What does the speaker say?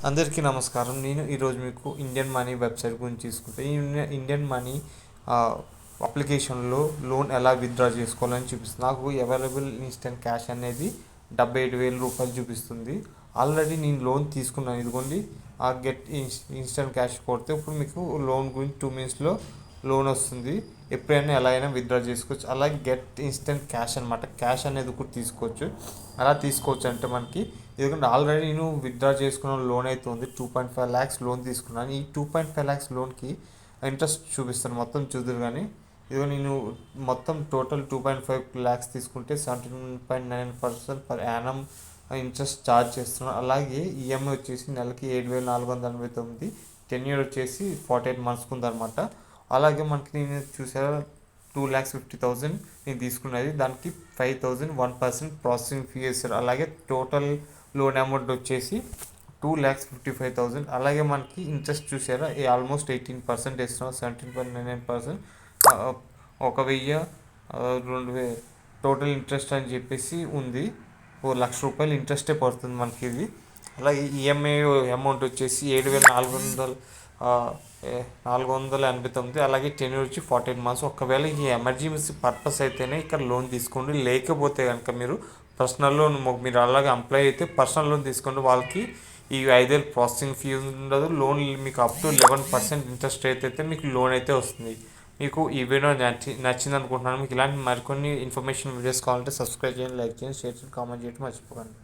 అందరికీ నమస్కారం. నేను ఈరోజు మీకు ఇండియన్ మనీ వెబ్సైట్ గురించి తీసుకుంటే ఇండియన్ మనీ అప్లికేషన్లో లోన్ ఎలా విత్డ్రా చేసుకోవాలని చూపిస్తుంది. నాకు అవైలబుల్ ఇన్స్టెంట్ క్యాష్ అనేది 77,000 రూపాయలు చూపిస్తుంది. ఆల్రెడీ నేను లోన్ తీసుకున్నాను. ఇదిగోండి ఆ గెట్ ఇన్స్టెంట్ క్యాష్ కొడితే ఇప్పుడు మీకు లోన్ గురించి 2 మినిట్స్లో లోన్ వస్తుంది. ఎప్పుడైనా ఎలా అయినా విత్డ్రా చేసుకోవచ్చు. అలాగే గెట్ ఇన్స్టెంట్ క్యాష్ అనమాట. క్యాష్ అనేది కూడా తీసుకోవచ్చు. అలా తీసుకోవచ్చు అంటే మనకి ఎందుకంటే ఆల్రెడీ నేను విత్డ్రా చేసుకున్న లోన్ అయితే ఉంది. 2.5 lakhs లోన్ తీసుకున్నాను. ఈ 2.5 lakhs లోన్కి ఇంట్రెస్ట్ చూపిస్తాను. మొత్తం చూద్దరు కానీ ఇదిగో నేను మొత్తం టోటల్ 2.5 lakhs తీసుకుంటే 17.9% పర్ యానం ఇంట్రెస్ట్ ఛార్జ్ చేస్తున్నాను. అలాగే ఈఎంఐ వచ్చేసి నెలకి 7,489, 10 year వచ్చేసి 48 months ఉందన్నమాట. అలాగే మనకి నేను చూసారా 2,50,000 నేను తీసుకున్నది, దానికి 5,000 1% ప్రాసెసింగ్ ఫీ వేస్తారు. అలాగే టోటల్ లోన్ అమౌంట్ వచ్చేసి 2,55,000. అలాగే మనకి ఇంట్రెస్ట్ చూసారా ఆల్మోస్ట్ 18% వేస్తున్నాం, 17.99%. 1,000 2,000 టోటల్ ఇంట్రెస్ట్ అని చెప్పేసి ఉంది. ₹1,00,000 ఇంట్రెస్టే పడుతుంది మనకి ఇది. అలాగే ఈఎంఐ అమౌంట్ వచ్చేసి 7,489. అలాగే 10 year వచ్చి 48 months. ఒకవేళ ఈ ఎమర్జెన్సీ పర్పస్ అయితేనే ఇక్కడ లోన్ తీసుకోండి. లేకపోతే కనుక మీరు పర్సనల్ లోన్ మీరు అలాగే ఎంప్లాయ్ అయితే పర్సనల్ లోన్ తీసుకోండి. వాళ్ళకి ఈ 5,000 ప్రాసెసింగ్ ఫీ ఉండదు. లోన్ మీకు అప్ టు 11% ఇంట్రెస్ట్ రేట్ అయితే మీకు లోన్ అయితే వస్తుంది. మీకు ఈ వీడియో నచ్చింది అనుకుంటున్నాను. మీకు ఇలాంటి మరికొన్ని ఇన్ఫర్మేషన్ వీడియోస్ కావాలంటే సబ్స్క్రైబ్ చేయండి, లైక్ చేయండి, షేర్ చేయండి, కామెంట్ చేయడం మర్చిపోకండి.